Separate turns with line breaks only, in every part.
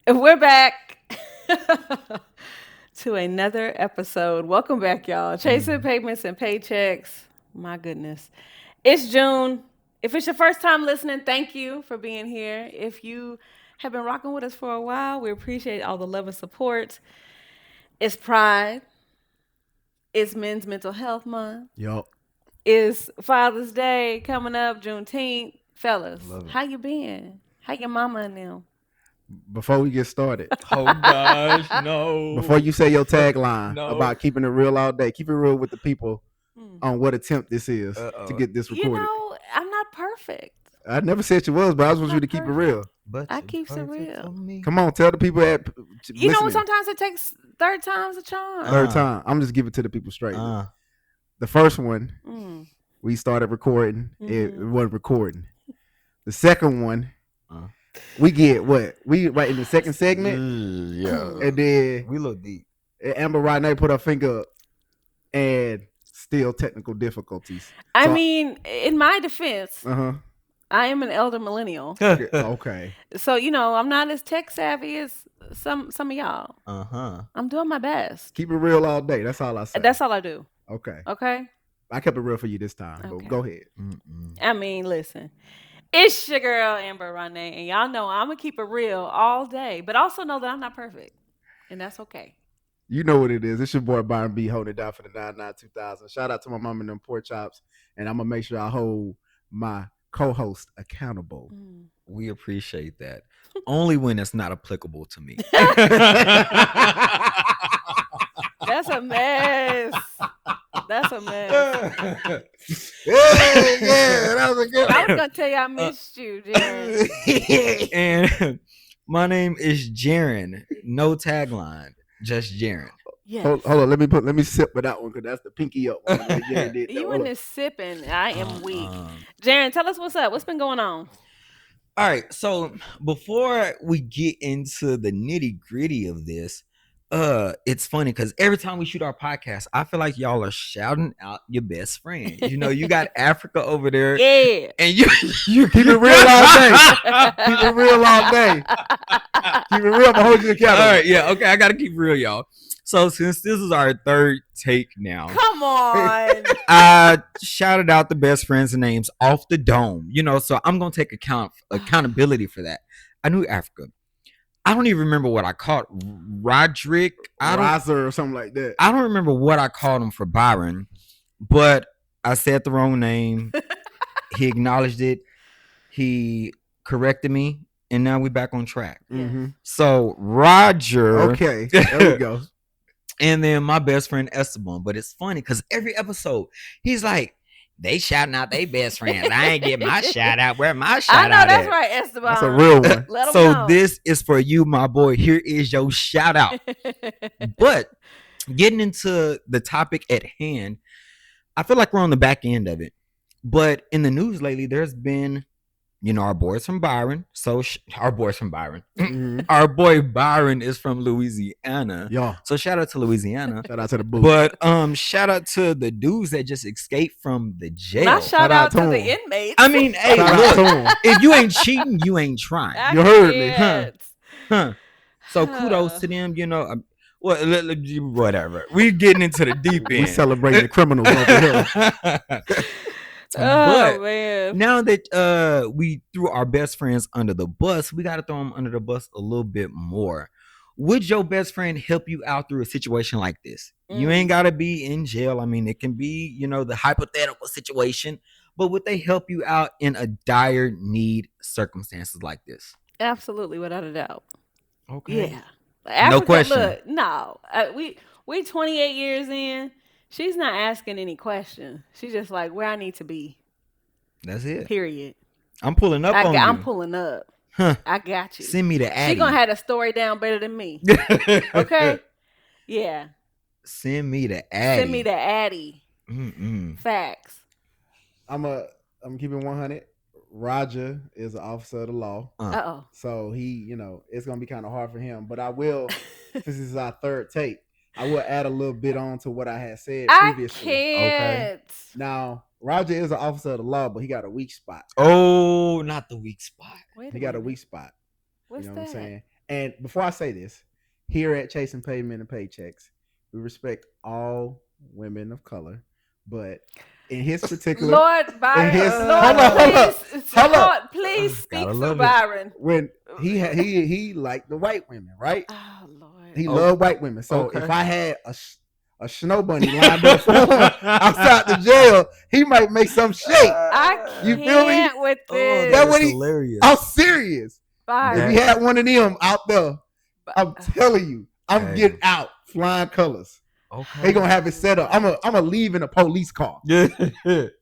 We're back to another episode. Welcome back, y'all. Chasing Pavements and Paychecks. My goodness. It's June. If it's your first time listening, thank you for being here. If you have been rocking with us for a while, we appreciate all the love and support. It's Pride. It's Men's Mental Health Month.
Yup.
It's Father's Day coming up, Juneteenth. Fellas,
Love it.
how you been? How your mama and them?
Before we get started,
Oh gosh, no.
before you say your tagline
No.
about keeping it real all day, keep it real with the people on what attempt this is
Uh-oh.
to get this recorded.
You know, I'm not perfect.
I never said you was, but I just want you to keep it real.
But
I
you
keeps it
perfect
real.
for me.
Come on, tell the people that
You know,
listening.
sometimes it takes third time's a charm.
Third time. I'm just giving it to the people straight.
Uh,
The first one,
Mm.
we started recording. It
Mhm.
wasn't recording. The second one,
Uh.
we get what? We right in the second segment,
yeah.
and then
We look deep.
Amber Rodney put her finger up, and still technical difficulties.
I
So-
mean, in my defense,
Uh-huh.
I am an elder millennial.
Okay.
So, you know, I'm not as tech savvy as some of y'all.
Uh-huh.
I'm doing my best.
Keep it real all day. That's all I say.
That's all I do.
Okay.
Okay?
I kept it real for you this time.
Okay.
But go ahead.
Mm-mm.
I mean, listen. It's your girl, Amber Rodney, and y'all know I'm going to keep it real all day, but also know that I'm not perfect, and that's okay.
You know what it is. It's your boy Byron B holding it down for the 99-2000. Shout out to my mom and them pork chops. And I'm going to make sure I hold my co-host accountable.
Mm.
We appreciate that. Only when it's not applicable to me.
That's a mess. That's a mess.
yeah, that was a good
I was gonna tell you I missed you, Jeron.
And my name is Jeron. No tagline, just Jeron.
Yes.
Hold on, let me sip with that one because that's the pinky up one. Yeah, did that.
You
Hold
in
on.
this sipping. I am weak.
Um,
Jeron, tell us what's up. What's been going on?
All right, so before we get into the nitty gritty of this, it's funny because every time we shoot our podcast, I feel like y'all are shouting out your best friend. You know, you got Africa over there,
Yeah.
and you
Keep it real all day. Keep it real all day. Keep it real. I'm gonna hold you accountable.
All right, yeah, okay, I gotta keep it real, y'all. So since this is our third take now,
Come on.
I shouted out the best friends' names off the dome. You know, so I'm gonna take accountability for that. I knew Africa. I don't even remember what I called Roderick.
Riser or something like that.
I don't remember what I called him for Byron, but I said the wrong name. He acknowledged it. He corrected me, and now we're back on track.
Mhm.
So Roger,
Okay, there we go.
and then my best friend Esteban. But it's funny because every episode he's like, they shouting out their best friends. I ain't get my shout out. Where my
I
shout
know
out
that's
at?
right, Esteban.
That's a real one.
Let 'em
So
know.
this is for you, my boy. Here is your shout out. But getting into the topic at hand, I feel like we're on the back end of it. But in the news lately, there's been, you know, our boys from Byron. So our boys from Byron.
Mhm.
Our boy Byron is from Louisiana.
Yo,
So shout out to Louisiana.
shout out to the boo.
But shout out to the dudes that just escaped from the jail.
Not shout out to
to
the
him.
inmates.
I mean, hey,
Shout out
look,
to 'em.
if you ain't cheating, you ain't trying.
I
You heard me,
huh?
can't.
Huh. So kudos to them, you know. Whatever. We getting into the deep
We
end.
celebrating the criminals over here.
Oh
But
man.
now that we threw our best friends under the bus, we got to throw them under the bus a little bit more. Would your best friend help you out through a situation like this? You ain't got to be in jail. I mean, it can be, you know, the hypothetical situation, but would they help you out in a dire need circumstances like this?
Absolutely, without a doubt.
Okay.
Yeah. Africa,
question.
Look, no. We 28 years in. She's not asking any questions. She's just like where I need to be.
That's it.
Period.
I'm pulling up on you.
I'm pulling up.
Huh.
I got you.
Send me the Addy.
She gonna have the story down better than me. Okay. Yeah.
Send me the Addy.
Send me the Addy.
Mm-mm.
Facts.
I'm keeping 100. Roger is an officer of the law,
Uh-oh.
so he, you know, it's gonna be kind of hard for him. But I will, since this is our third take, I will add a little bit on to what I had said
I
previously.
can't.
Now, Roger is an officer of the law, but he got a weak spot.
Oh, not the weak spot.
Wait
He got a
minute.
weak spot.
What's
You know
that?
what I'm saying? And before I say this, here at Chasing Pavement and Paychecks, we respect all women of color, but in his particular,
Lord Byron,
his-
Lord,
hold up.
please speak
Gotta
through
love it.
Byron.
when he liked the white women, right?
Oh Lord.
He
Oh,
loved white women. So
okay.
if I had a snow bunny lined up for him outside the jail, he might make some shake.
I
You feel me?
can't with
Oh,
this.
That
that
what
is
he-
hilarious.
I'm serious.
Byron.
If he had one of them out there, I'm telling you, I'm
Hey.
getting out flying colors.
Okay.
He gonna have it set up. I'm a leave in a police car,
Yeah.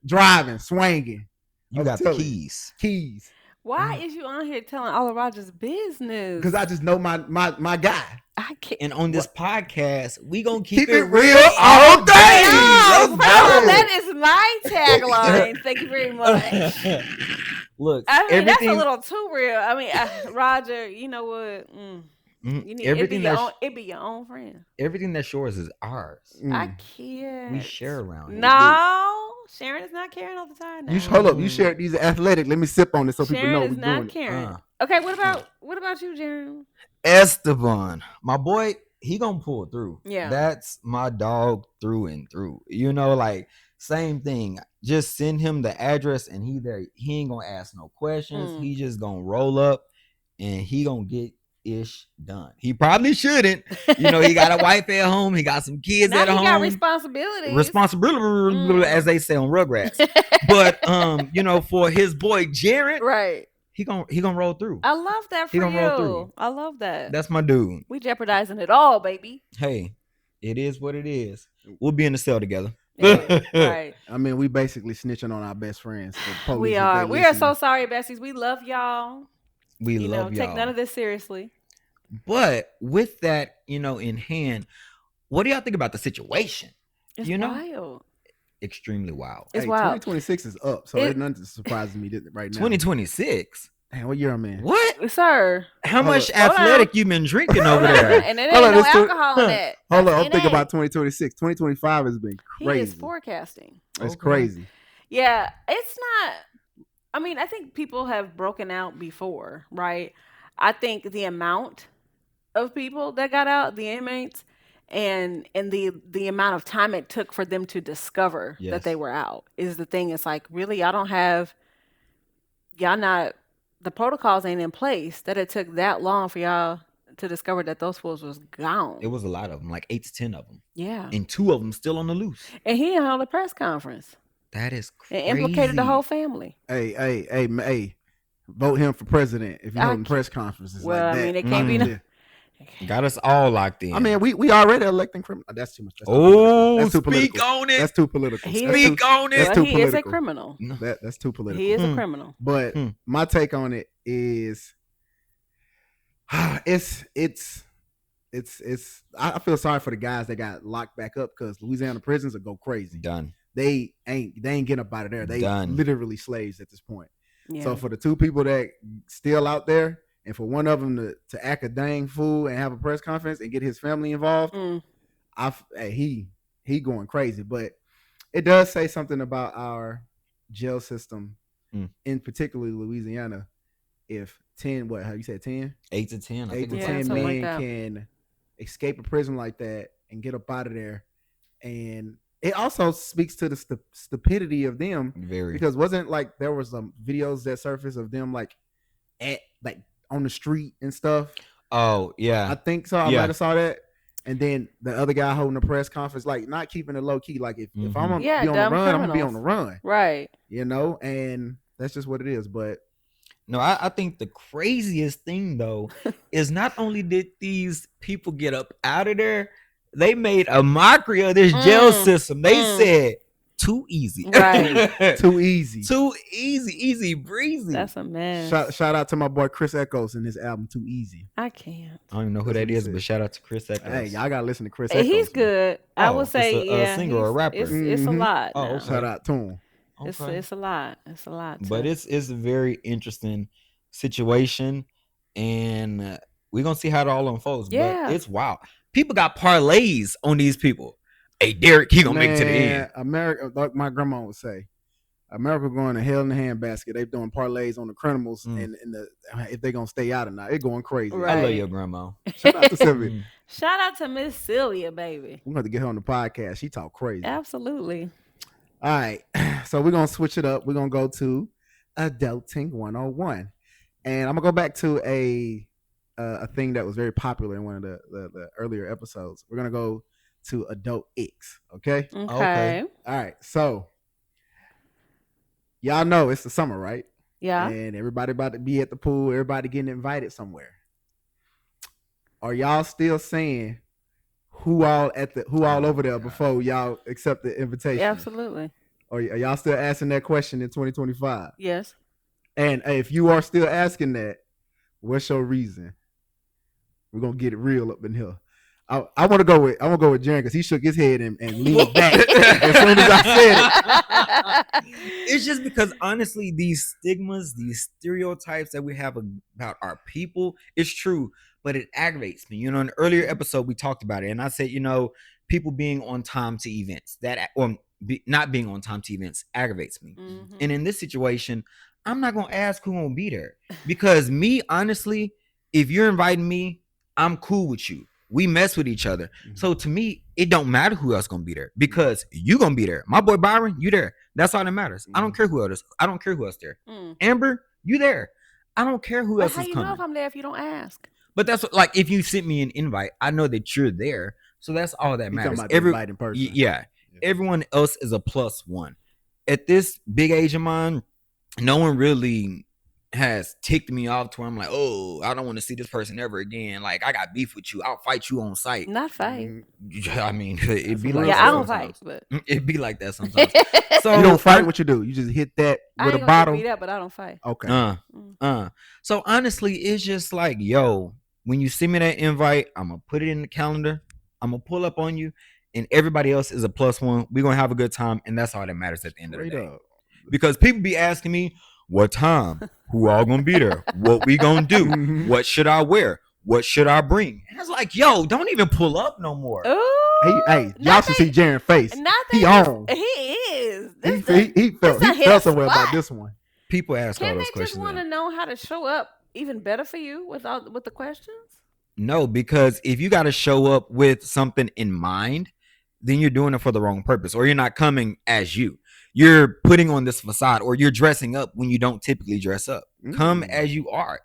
driving, swinging,
You
I'm
got the
telling you.
keys.
keys.
Why is you on here telling all of Roger's business?
Because I just know my guy.
I can't.
And on this podcast, we gonna keep,
Keep it real
real
all day.
No,
Let's
bro,
go.
that is my tagline. Thank you very much.
Look,
I mean,
everything,
that's a little too real. I mean, Roger, you know what? You need
everything
it be your own friend.
everything that's yours is ours.
I
Mm.
can't.
We share around here.
No, Sharon is not carrying all the time.
You
now.
hold up. You shared these are athletic. Let me sip on this so people
Sharon
know
is
we're
not
doing it.
carrying. Okay, what about you, Jeron?
Esteban, my boy, he gonna pull through.
Yeah.
That's my dog through and through. You know, like same thing. Just send him the address and he there. He ain't gonna ask no questions.
Mm.
He just gonna roll up and he gonna get ish done. He probably shouldn't. You know, he got a wife at home. He got some kids
Now
at
he
home.
got responsibilities.
Responsibility, as they say on Rugrats. But you know, for his boy Jeron,
Right.
he gonna roll through.
I love that for
He gonna roll
you.
through.
I love that.
That's my dude.
We jeopardizing it all, baby.
Hey, it is what it is. We'll be in the cell together.
Yeah, right.
I mean, we basically snitching on our best friends. The police,
We
if
are.
they
We are so
listening.
sorry, besties. We love y'all.
We
You
love
know,
y'all.
take none of this seriously.
But with that, you know, in hand, what do y'all think about the situation?
It's
You know?
wild.
Extremely wild.
It's
Hey,
wild.
2026 is up, so there's nothing that surprises me right now.
2026.
Damn, what year I'm in?
What?
Sir.
How
Hold
much
up.
Hold
athletic
on.
you been drinking over there?
And it
Hold
ain't
on,
no
this tw-
alcohol in that.
Hold on, I'm
It
thinking
ain't.
about 2026. 2025 has been
He
crazy.
is forecasting.
It's
Okay.
crazy.
Yeah, it's not. I mean, I think people have broken out before, right? I think the amount of people that got out, the inmates, and the amount of time it took for them to discover
Yes.
that they were out is the thing. It's like, really, y'all not, the protocols ain't in place that it took that long for y'all to discover that those fools was gone.
It was a lot of them, like 8 to 10 of them.
Yeah.
And 2 of them still on the loose.
And he held a press conference
That is crazy.
and implicated the whole family.
Hey, vote him for president if you
I
holding
can't-
press conferences
Well,
like
I
that.
mean, it can't be
Mhm.
no.
Got us all locked in.
I mean, we already electing criminals. That's too much.
oh,
That's too
speak
political.
on it.
That's too political.
He
That's
Speak
too,
on it.
that's
Well,
too
he is a
political.
criminal.
No.
That's too political.
He is a
Hmm.
criminal.
But
Hmm.
my take on it is, it's. I feel sorry for the guys that got locked back up because Louisiana prisons will go crazy.
Done.
They ain't getting up out of there. They
Done.
literally slaves at this point.
Yeah.
So for the 2 people that still out there, and for one of them to act a dang fool and have a press conference and get his family involved,
Mm.
he going crazy. But it does say something about our jail system, in particularly Louisiana. If 10, how you said 10?
8 to 10. I
8
think
to
it was
10
like
something
men
like that.
can escape a prison like that and get up out of there. And it also speaks to the stupidity of them,
very.
because wasn't like there was some videos that surfaced of them like on the street and stuff.
Oh, yeah.
I think so. I
Yeah.
might have saw that. And then the other guy holding a press conference, like not keeping it low key. Like if I'm gonna
Yeah,
be on the
dumb
run, I'm gonna be
criminals.
on the run.
Right.
You know, and that's just what it is. But
No, I think the craziest thing though is not only did these people get up out of there, they made a mockery of this jail system. They said too easy.
Right.
too easy.
Too easy, easy breezy.
That's a mess.
Shout out to my boy Chris Echoes and his album Too Easy.
I can't.
I don't even know who
That's
that
what he
is,
said.
but shout out to Chris Echoes.
Hey, y'all gotta listen to Chris
Hey,
Echoes.
he's good. I
Oh,
would say,
it's a
yeah.
singer or a
he's-
rapper?
It's a
Mhm.
lot.
Oh,
now.
okay.
Shout out to him.
Okay.
It's a lot. It's a lot.
But
to-
it's a very interesting situation, and we're gonna see how it all unfolds.
Yeah.
But it's wild. People got parlays on these people. Hey, Derek, he gonna make it to the end.
America, like my grandma would say, America going to hell in the handbasket. They doing parlays on the criminals and if they gonna stay out or not. It going crazy.
I love your grandma.
Shout out to Sylvia.
Shout out to Miss Celia, baby.
We're going to get her on the podcast. She talk crazy.
Absolutely.
All right. So we're going to switch it up. We're going to go to Adulting 101. And I'm going to go back to a thing that was very popular in one of the earlier episodes. We're going to go to Adult X. Okay?
Okay.
All right. So y'all know it's the summer, right?
Yeah.
And everybody about to be at the pool. Everybody getting invited somewhere. Are y'all still saying who all over there before y'all accept the invitation?
Absolutely.
Or are y'all still asking that question in 2025?
Yes.
And if you are still asking that, what's your reason? We're gonna get it real up in here. I want to go with Jeron because he shook his head and leaned back as soon as I said it.
It's just because honestly, these stigmas, these stereotypes that we have about our people, it's true, but it aggravates me. In an earlier episode we talked about it, and I said, people being on time to events not being on time to events aggravates me. Mm-hmm. And in this situation, I'm not gonna ask who won't be there because me, honestly, if you're inviting me, I'm cool with you. We mess with each other. Mm-hmm. So to me, it don't matter who else gonna be there because you gonna be there. My boy Byron, you there. That's all that matters. Mm-hmm. I don't care who else. I don't care who else there. Amber, you there. I don't care who else is coming.
How you know if I'm there if you don't ask?
But that's like if you sent me an invite, I know that you're there. So that's all that matters.
Inviting person.
Yeah. Everyone else is a plus one. At this big age of mine, no one really has ticked me off to where I'm like, oh, I don't want to see this person ever again. Like, I got beef with you. I'll fight you on sight.
Not fight.
I mean, it'd be like
that.
Yeah,
I don't fight, but
it'd be like that sometimes.
So you don't fight. What you do? You just hit that with a bottle.
I beat up, but I don't fight.
Okay.
So honestly, it's just like, yo, when you send me that invite, I'm gonna put it in the calendar. I'm gonna pull up on you, and everybody else is a plus one. We're gonna have a good time, and that's all that matters at the end of the day. Because people be asking me, what time? Who all gonna be there? What we gonna do? What should I wear? What should I bring? And it's like, yo, don't even pull up no more.
Ooh, hey, y'all should see Jeron's face. He on.
He is.
He felt somewhere about this one.
People ask all those questions.
Can they just want to know how to show up even better for you with the questions?
No, because if you got to show up with something in mind, then you're doing it for the wrong purpose, or you're not coming as you. You're putting on this facade, or you're dressing up when you don't typically dress up. Come as you are,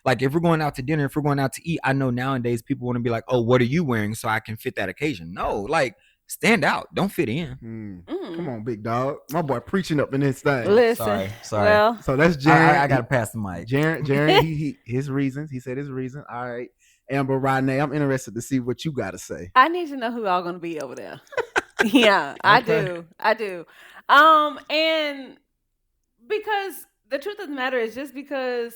like if we're going out to dinner, if we're going out to eat, I know nowadays people want to be like, oh, what are you wearing so I can fit that occasion? No, like stand out. Don't fit in.
Come on, big dog. My boy preaching up in this thing.
Listen.
Sorry.
Well,
so that's Jeron.
I got to pass the mic.
Jeron, he his reasons. He said his reason. All right. Amber, Rodney, I'm interested to see what you got to say.
I need to know who all going to be over there. Yeah, okay. I do. And because the truth of the matter is just because,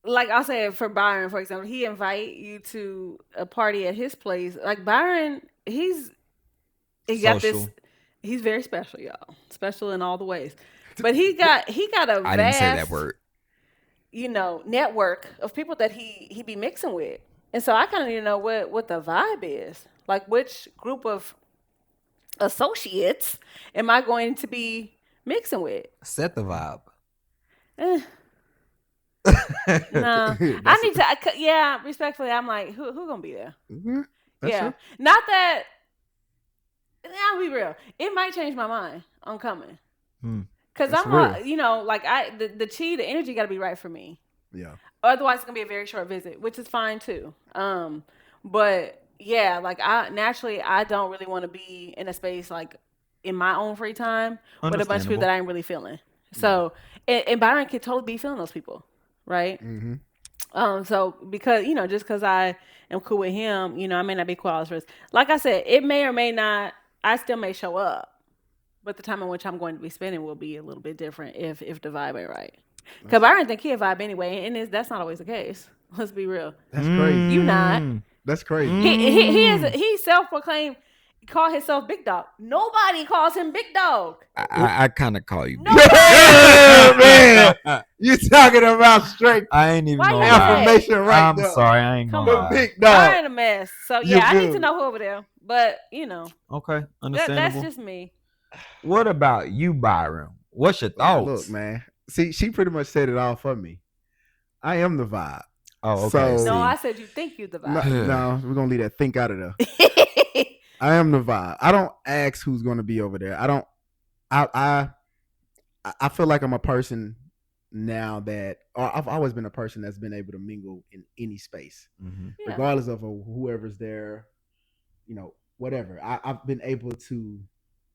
like I'll say for Byron, for example, he invite you to a party at his place. Like Byron, he got this. He's very special, y'all. Special in all the ways. But he got a vast,
I didn't say that word.
Network of people that he be mixing with. And so I kind of need to know what the vibe is. Like which group of associates am I going to be mixing with?
Set the vibe.
No, I need to. Yeah, respectfully, I'm like, who gonna be there?
Mm-hmm.
Yeah, not that. I'll be real. It might change my mind on coming. Because I'm like the energy got to be right for me.
Yeah.
Otherwise, it's gonna be a very short visit, which is fine too. But yeah, like I don't really want to be in a space like in my own free time with a bunch of people that I ain't really feeling. So, and Byron could totally be feeling those people, right? Mm-hmm. So because just because I am cool with him, I may not be cool with others. Like I said, it may or may not. I still may show up. But the time in which I'm going to be spending will be a little bit different if the vibe ain't right. Because I didn't think he'd vibe anyway, and that's not always the case. Let's be real.
That's crazy.
You not.
That's crazy.
He self-proclaimed, call himself Big Dog. Nobody calls him Big Dog.
I kind of call you.
No
man, you talking about straight?
I ain't even know
affirmation right
I'm
there.
Sorry, I ain't gonna lie.
Big Dog.
I ain't a mess. So yeah, I need to know who over there. But
okay, understandable.
That's just me.
What about you, Byron? What's your
Look,
thoughts?
man. See, she pretty much said it all for me. I am the vibe.
Oh, okay.
So
No, I
See,
said you think you the
no,
vibe.
no, we're gonna leave that think out of there. I am the vibe. I don't ask who's gonna be over there. I don't. I feel like I'm a person now that, or I've always been a person that's been able to mingle in any space,
mm-hmm.
Yeah.
regardless of whoever's there. Whatever. I've been able to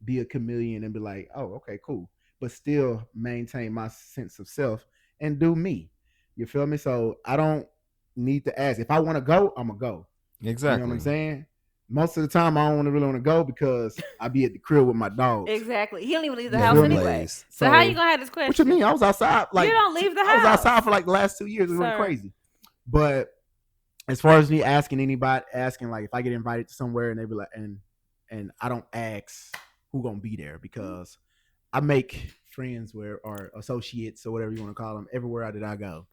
be a chameleon and be like, oh, okay, cool, but still maintain my sense of self and do me. You feel me? So I don't need to ask. If I want to go, I'm gonna go. You know what I'm
Exactly.
saying? Most of the time, I don't really want to go because I be at the crib with my dogs.
Exactly. He don't even leave the
Yeah,
house
feel
them
me?
anyway.
Blaze.
So how
So,
you gonna have this question?
What you mean? I was outside. Like
you don't leave the house.
I was outside for like the last 2 years. We went
Sir.
crazy. But as far as me asking anybody, asking like if I get invited to somewhere and they be like, and I don't ask who gonna be there because I make friends or associates or whatever you want to call them everywhere that I go,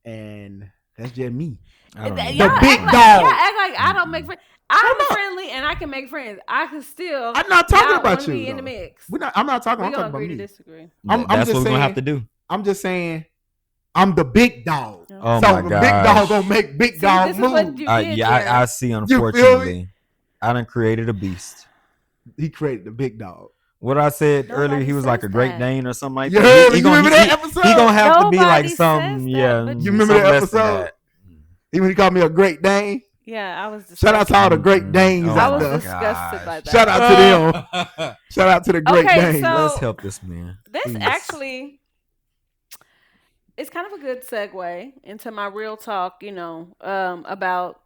and that's just me.
I don't
Y'all
know.
The big
act like,
dog.
Y'all act like I don't make friends. I'm
not.
friendly and I can make friends. I can still.
I'm not talking
y'all
about
wanna
you.
be in the
though.
mix.
I'm not talking.
We
I'm
gonna
talking about
agree to
me.
disagree.
I'm
That's
just
what we're gonna have
saying-
to do.
I'm just saying I'm the big dog.
Oh
so
my
the
gosh.
big dog gonna make big
See,
dog
this is
move.
what you did,
Yeah,
Jeron.
I see.
feel me?
Unfortunately, I done created a beast.
He created the big dog.
What I said
Nobody
earlier, he was like a
says
Great
that.
Dane or something like
You
that.
heard me? You remember that episode?
He gonna have to be like
Nobody
some,
says that,
yeah.
but
You remember
something
that
less than
episode?
that.
Even he called me a Great Dane.
Yeah, I was.
Shout out to all the Great
Mhm.
Danes
Oh
I
out
was
there.
disgusted by that.
Shout out to them. Shout out to the Great
Okay,
Danes.
so-
Let's help this man.
This
please.
actually it's kind of a good segue into my real talk. About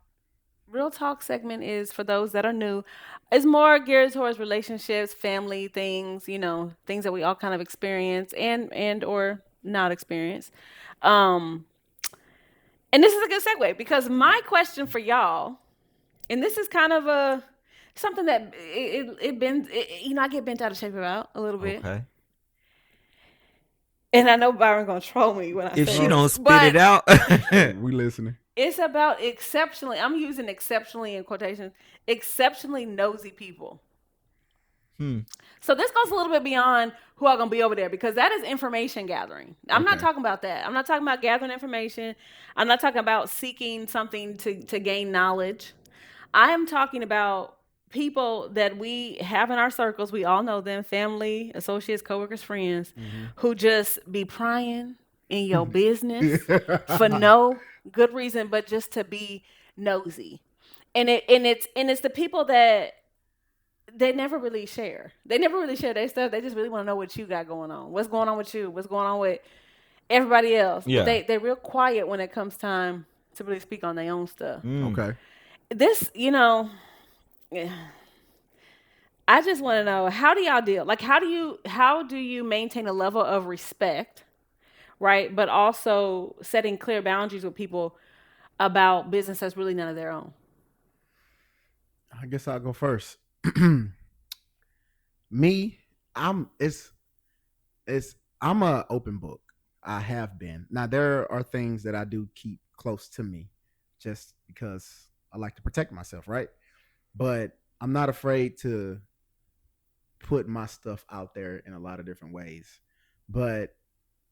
real talk segment is for those that are new. It's more geared towards relationships, family things. Things that we all kind of experience and or not experience. Um, and this is a good segue because my question for y'all, and this is kind of a something that I get bent out of shape about a little bit.
Okay.
And I know Byron gonna troll me when I
If
say
she
this,
don't spit
but
it out,
We listening.
it's about exceptionally. I'm using exceptionally in quotations. Exceptionally nosy people. So this goes a little bit beyond who are gonna be over there because that is information gathering. I'm not
Okay.
talking about that. I'm not talking about gathering information. I'm not talking about seeking something to gain knowledge. I am talking about people that we have in our circles. We all know them, family, associates, coworkers, friends, who just be prying in your business for no good reason, but just to be nosy. It's the people that they never really share. They never really share their stuff. They just really want to know what you got going on. What's going on with you? What's going on with everybody else?
Yeah.
But they're real quiet when it comes time to really speak on their own stuff.
Okay.
This, I just want to know, how do y'all deal? Like, how do you maintain a level of respect, right? But also setting clear boundaries with people about business that's really none of their own.
I guess I'll go first. Me, I'm a open book. I have been. Now there are things that I do keep close to me just because I like to protect myself, right? But I'm not afraid to put my stuff out there in a lot of different ways. But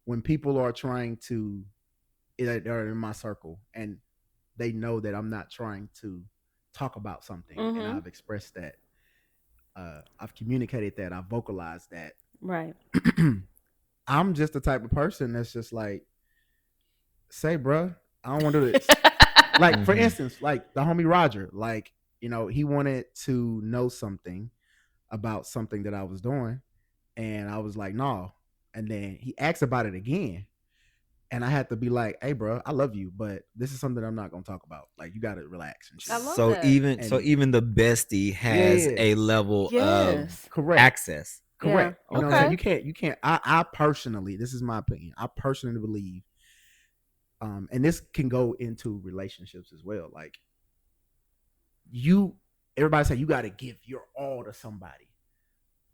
when people are trying to, they're in my circle and they know that I'm not trying to talk about something, and I've expressed that, I've communicated that, I've vocalized that.
Right.
I'm just the type of person that's just like, say, bruh, I don't want to do this. Like, for instance, like the homie Roger, like, he wanted to know something about something that I was doing. And I was like, no. And then he asked about it again. And I had to be like, hey, bro, I love you, but this is something I'm not going to talk about. Like, you got to relax and shit.
I love
so
that.
even the bestie has a level of
Correct.
access.
Correct.
Yeah.
You know what I'm saying? You can't. I personally, this is my opinion. I personally believe, and this can go into relationships as well. Like, everybody say you got to give your all to somebody.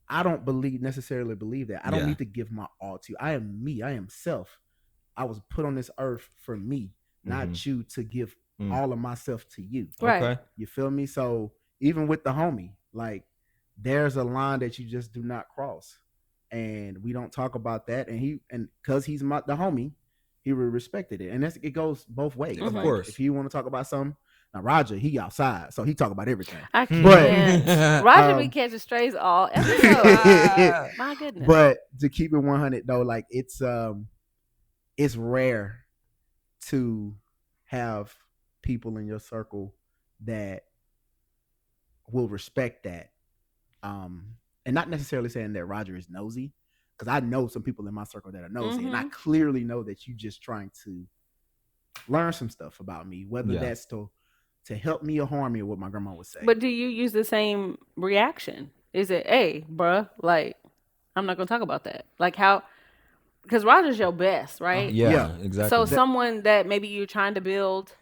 I don't necessarily believe that. I don't need to give my all to you. I am me. I am self. I was put on this earth for me, not you to give all of myself to you.
Right.
Okay.
You feel me? So even with the homie, like, there's a line that you just do not cross, and we don't talk about that. And because he's the homie, he respected it, and it goes both ways.
Of
Like
course.
if you want to talk about something, now Roger, he outside, so he talk about everything.
I
But
can't. Roger be catching strays all episode. My goodness.
But to keep it 100 though, like it's rare to have people in your circle that will respect that. And not necessarily saying that Roger is nosy, because I know some people in my circle that are nosy, and I clearly know that you just trying to learn some stuff about me, whether that's to help me or harm me, or what my grandma would say.
But do you use the same reaction? Is it, hey, bruh, like, I'm not going to talk about that. Like how, because Roger's your best, right?
Yeah, exactly.
So someone that maybe you're trying to build.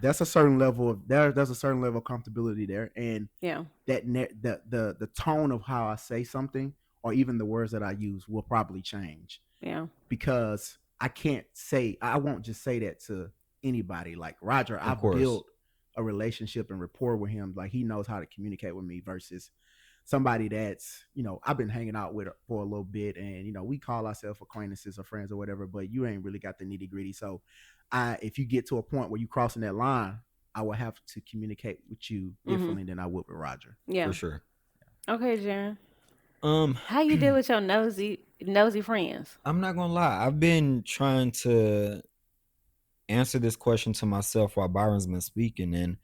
That's a certain level of there's a certain level of comfortability there, and that the tone of how I say something, or even the words that I use, will probably change.
Yeah,
because I won't just say that to anybody. Like Roger, I've built a relationship and rapport with him. Like he knows how to communicate with me versus somebody that's, I've been hanging out with for a little bit, and we call ourselves acquaintances or friends or whatever, but you ain't really got the nitty gritty. So if you get to a point where you crossing that line, I will have to communicate with you differently than I would with Roger.
Yeah,
for sure.
Okay, Jeron. How you deal with your nosy friends?
I'm not gonna lie. I've been trying to answer this question to myself while Byron's been speaking, and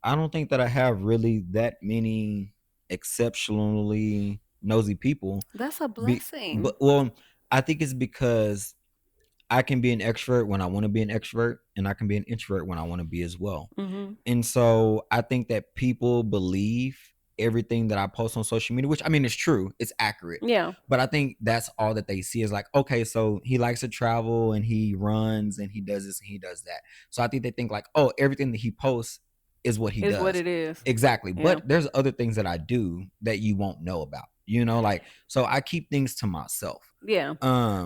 I don't think that I have really that many exceptionally nosy people.
That's a blessing.
But I think it's because I can be an extrovert when I want to be an extrovert, and I can be an introvert when I want to be as well. And so I think that people believe everything that I post on social media, which I mean, it's true, it's accurate.
Yeah.
But I think that's all that they see is like, okay, so he likes to travel and he runs and he does this and he does that. So I think they think like, oh, everything that he posts is what he does.
Is what it is.
Exactly.
Yeah.
But there's other things that I do that you won't know about. Like, so I keep things to myself.
Yeah.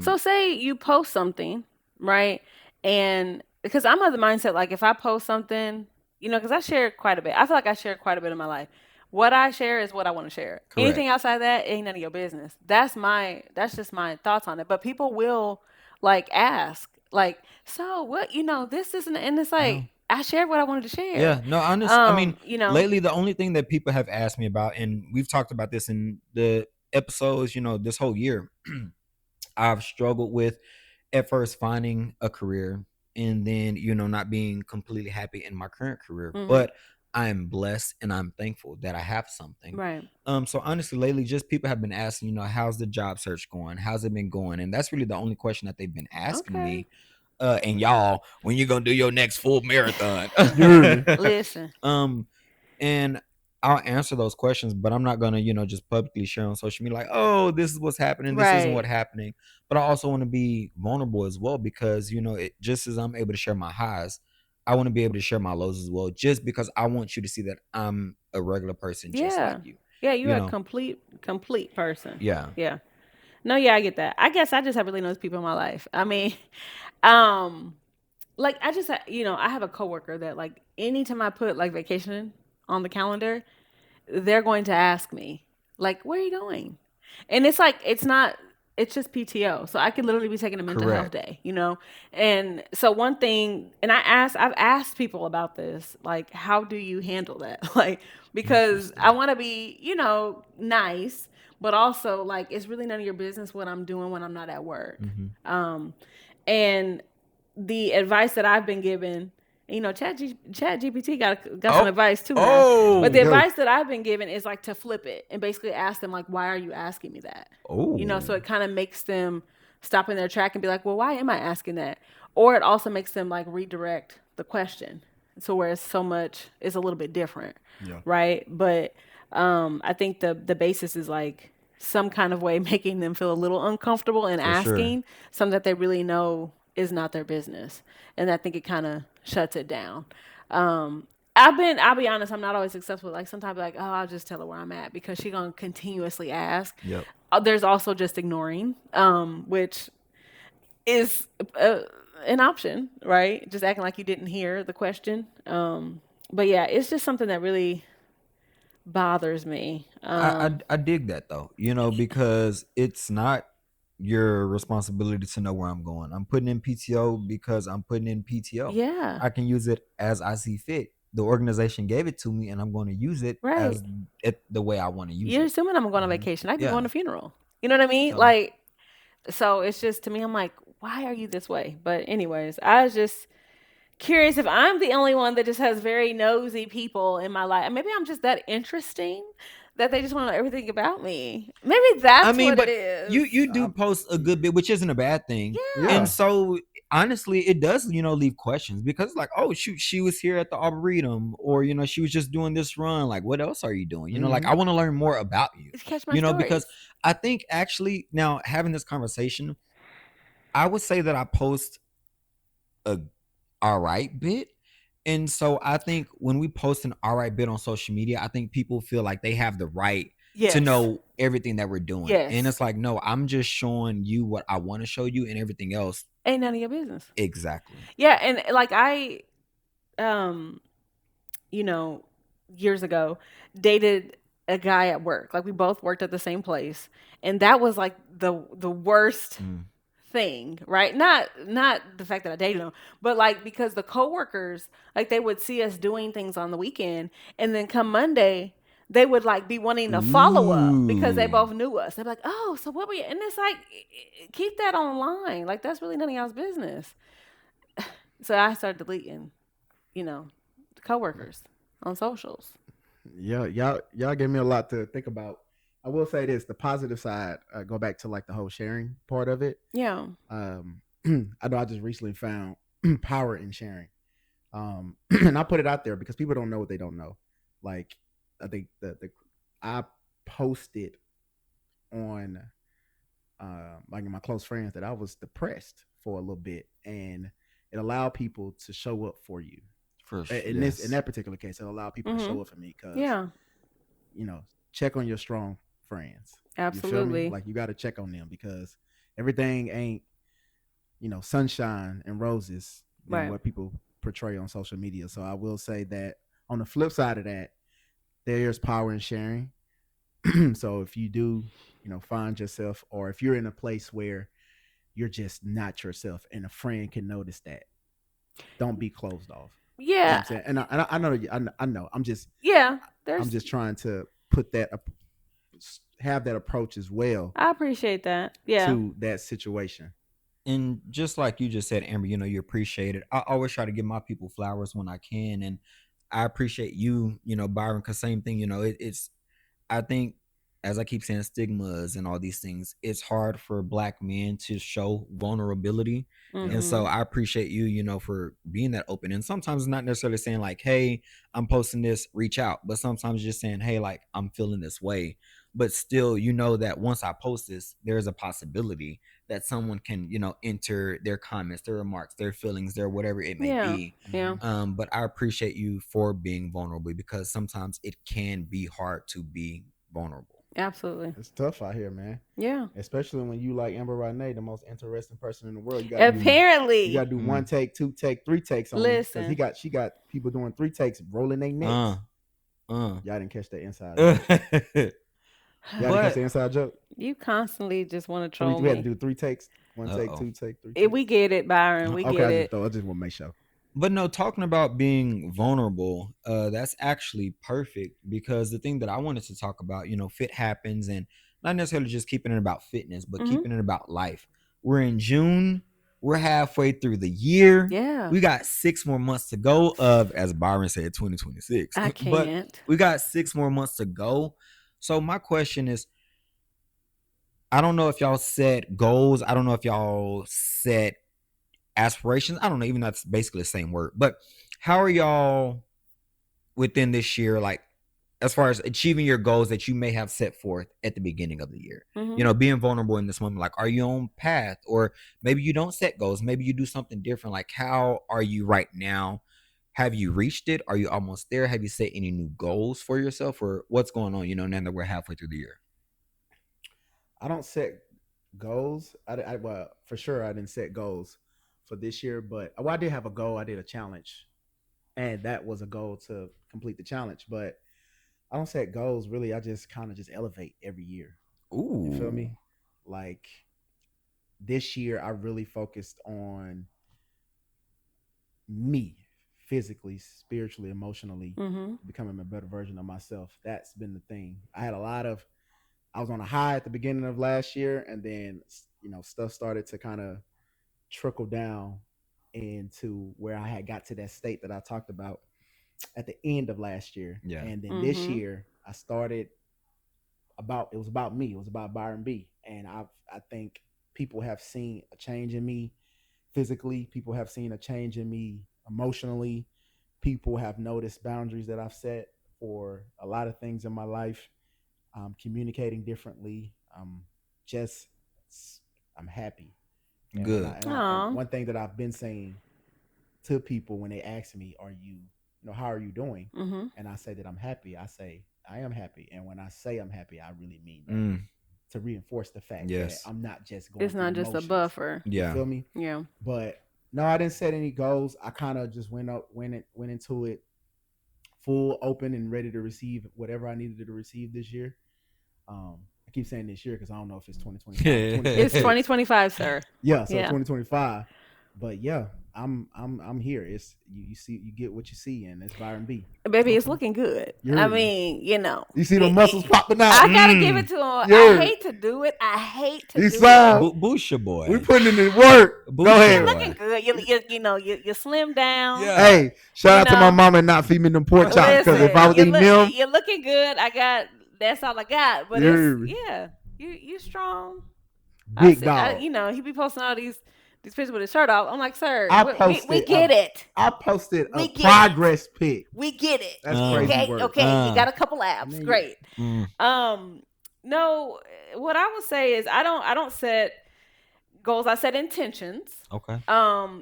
So say you post something, right? And because I'm of the mindset, like if I post something, because I share quite a bit. I feel like I share quite a bit in my life. What I share is what I want to share.
Correct.
Anything outside of that ain't none of your business. That's just my thoughts on it. But people will like ask, like, so what, this isn't, and it's like, I shared what I wanted to share.
Yeah, no, honestly, I mean, lately the only thing that people have asked me about, and we've talked about this in the episodes, this whole year, I've struggled with at first finding a career and then, not being completely happy in my current career. But I am blessed and I'm thankful that I have something.
Right.
So honestly, lately, just people have been asking, how's the job search going? How's it been going? And that's really the only question that they've been asking me. And y'all, when you gonna do your next full marathon?
Listen.
And I'll answer those questions, but I'm not gonna, just publicly share on social media like, oh, this is what's happening, this isn't what's happening. But I also want to be vulnerable as well because, just as I'm able to share my highs, I want to be able to share my lows as well, just because I want you to see that I'm a regular person just like you.
Yeah, you're a complete person.
Yeah.
Yeah. No, yeah, I get that. I guess I just have really nice people in my life. I mean, like I just, I have a coworker that like anytime I put like vacation on the calendar, they're going to ask me like, where are you going? And it's like, it's just PTO. So I could literally be taking a mental health day, And so one thing, and I've asked people about this, like, how do you handle that? Like, because I want to be, nice, but also like, it's really none of your business what I'm doing when I'm not at work. And the advice that I've been given, Chat GPT got some advice too now. But the advice that I've been given is like to flip it and basically ask them like, why are you asking me that? So it kind of makes them stop in their track and be like, well, why am I asking that? Or it also makes them like redirect the question. So where it's a little bit different. Yeah. Right. But I think the basis is like some kind of way making them feel a little uncomfortable and asking something that they really know is not their business. And I think it kind of shuts it down. I'll be honest, I'm not always successful. Like sometimes like, oh, I'll just tell her where I'm at because she's going to continuously ask. Yep. There's also just ignoring, which is an option, right? Just acting like you didn't hear the question. But yeah, it's just something that really, bothers me.
I dig that though, because it's not your responsibility to know where I'm going. I'm putting in PTO because I'm putting in PTO.
Yeah.
I can use it as I see fit. The organization gave it to me, and I'm going to use it
Right.
as it the way I want to use
You're
it.
assuming I'm going on
Mhm.
vacation. I could be
Yeah.
going to a funeral. You know what I mean?
So
Like, so it's just to me, I'm like, why are you this way? But anyways, I was just curious if I'm the only one that just has very nosy people in my life. Maybe I'm just that interesting that they just want to know everything about me. Maybe
I
that's
mean,
what it
but
is.
you do
I,
post a good bit, which isn't a bad thing. And
Yeah.
yeah.
so honestly, it does, leave questions because like, oh shoot, she was here at the Arboretum, or she was just doing this run. Like, what else are you doing? Like I
Mhm.
want to learn more about you.
Just catch my
Because
stories.
I think actually now having this conversation, I would say that I post a all right bit. And so I think when we post an all right bit on social media, I think people feel like they have the right to
Yes.
know everything that we're doing. And
Yes.
it's like, no, I'm just showing you what I want to show you, and everything else.
Ain't none of your business.
Exactly.
Yeah, and like um, you know, years ago, dated a guy at work. Like we both worked at the same place, and that was like the worst
Mm.
thing, right? Not the fact that I dated him, but like because the coworkers, like they would see us doing things on the weekend, and then come Monday, they would like be wanting to follow up because they
Ooh.
both knew us. They're like, "Oh, so what were you?" And it's like, keep that online. Like that's really none of y'all's business. So I started deleting, you know, coworkers on socials.
Yeah, y'all gave me a lot to think about. I will say this: the positive side. Go back to like the whole sharing part of it.
Yeah.
Um, I know I just recently found power in sharing. And I put it out there because people don't know what they don't know. Like I think the I posted on like my close friends that I was depressed for a little bit, and it allowed people to show up for you. In
Yes.
that particular case, it allowed people to
Mhm.
show up for me because
Yeah.
you know check on your strong friends. You feel me?
Absolutely.
Like you got to check on them because everything ain't sunshine and roses than
Right.
what people portray on social media. So I will say that on the flip side of that, there's power in sharing. So if you do, find yourself, or if you're in a place where you're just not yourself, and a friend can notice that, don't be closed off. You know what
Yeah.
I'm saying? And I know, I know.
Yeah.
I'm
There's
just trying to put that, have that approach as well
I appreciate that. Yeah.
to that situation.
And just like you just said, Amber, you appreciate it. I always try to give my people flowers when I can. And I appreciate you, Byron, because same thing, it's I think, as I keep saying, stigmas and all these things, it's hard for Black men to show vulnerability.
Yep.
And so
Mhm.
I appreciate you, for being that open. And sometimes not necessarily saying like, hey, I'm posting this, reach out, but sometimes just saying, hey, like I'm feeling this way. But still, that once I post this, there's a possibility that someone can, enter their comments, their remarks, their feelings, their whatever it may
Yeah.
be.
Yeah.
Mhm.
But I appreciate you for being vulnerable because sometimes it can be hard to be vulnerable.
Absolutely.
It's tough out here, man.
Yeah.
Especially when you like Amber Renee, the most interesting person in the world.
Mm,
You gotta
Apparently,
do one
mm,
take, two take, three takes on him because
listen,
she got people doing three takes, rolling their
uh,
necks.
uh.
Y'all didn't catch that inside joke. Y'all didn't catch the
But
inside joke.
you constantly just want to
So we,
troll
we had to
me.
do three takes, one take,
uh-oh.
two take, three
We
takes.
get it, Byron. We
Okay,
get
I just
it.
thought I just want to make sure.
But no, talking about being vulnerable, that's actually perfect because the thing that I wanted to talk about, fit happens, and not necessarily just keeping it about fitness, but
Mhm.
keeping it about life. We're in June. We're halfway through the year.
Yeah.
We got 6 more months to go of, as Byron said, 2026.
I
But
can't.
we got 6 more months to go. So my question is, I don't know if y'all set goals. I don't know if y'all set aspirations. I don't know, even though that's basically the same word. But how are y'all within this year, like as far as achieving your goals that you may have set forth at the beginning of the year?
Mhm.
Being vulnerable in this moment, like are you on path, or maybe you don't set goals, maybe you do something different. Like how are you right now? Have you reached it? Are you almost there? Have you set any new goals for yourself, or what's going on? Now that we're halfway through the year.
I don't set goals. Well, for sure I didn't set goals for this year, but I did have a goal. I did a challenge, and that was a goal to complete the challenge. But I don't set goals really. I just kind of just elevate every year. You feel
Ooh.
me? Like this year, I really focused on me physically, spiritually, emotionally,
Mm-hmm.
becoming a better version of myself. That's been the thing. I was on a high at the beginning of last year, and then stuff started to kind of trickle down into where I had got to that state that I talked about at the end of last year.
Yeah.
And then this
Mm-hmm.
year I started about it was about me. It was about Byron B. And I think people have seen a change in me physically. People have seen a change in me emotionally. People have noticed boundaries that I've set for a lot of things in my life. Communicating differently. Just I'm happy. And when I
Good.
and
Aw.
one thing that I've been saying to people when they ask me, "Are how are you doing?"
Mm-hmm.
and I say that I'm happy, I say I am happy, and when I say I'm happy, I really mean that
Mm.
to reinforce the fact that
Yes.
I'm not just going
It's
through
not
the
just a
motions.
buffer.
You
Yeah.
feel me?
Yeah.
But no, I didn't set any goals. I kind of just went into it full open and ready to receive whatever I needed to receive this year. I keep saying this year because I don't know if it's 2025 or
It's
2026.
2025, sir.
Yeah, so
Yeah.
2025. But yeah, I'm here. It's you see you get what you see, and it's Byron B.
Baby, it's
Okay,
looking good.
you
I
heard me.
mean,
You see the muscles popping out.
I gotta give it to him.
You
I
heard me.
hate to do it. I hate to
He
do
saw.
it.
Boost your boy.
We putting in the work. Go
Boost
You're
your
ahead.
looking
boy.
good. You slim down.
Yeah.
Hey, shout
You
out to my
know,
mama and not feed me them pork chops because if I
listen,
was eating them,
you're looking good. That's all I got. But
you
it's
heard me.
yeah, you strong.
Big dog.
He be posting all these pictures with his shirt off. I'm like, sir,
I
we
posted
get it.
I posted a
We get it.
progress pic.
We get it.
That's
Uh,
crazy
Okay,
work.
okay. You got a couple
I
apps.
mean,
Great.
Mm.
No, what I would say is I don't set goals. I set intentions.
Okay.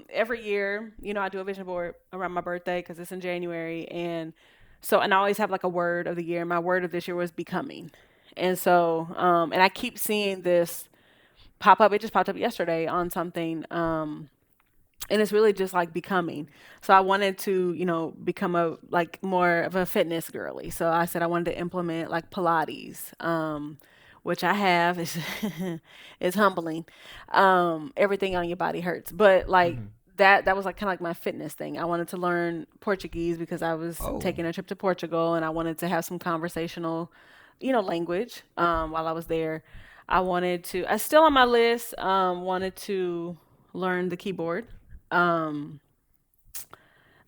Every year, I do a vision board around my birthday because it's in January, and I always have like a word of the year. My word of this year was becoming, and and I keep seeing this pop up. It just popped up yesterday on something. And it's really just like becoming. So I wanted to, become a like more of a fitness girly. So I said I wanted to implement like Pilates, which I have. It's humbling. Everything on your body hurts, but like
Mhm.
that was like kind of like my fitness thing. I wanted to learn Portuguese because I was
Oh.
taking a trip to Portugal and I wanted to have some conversational, language while I was there. I still on my list, wanted to learn the keyboard. Um,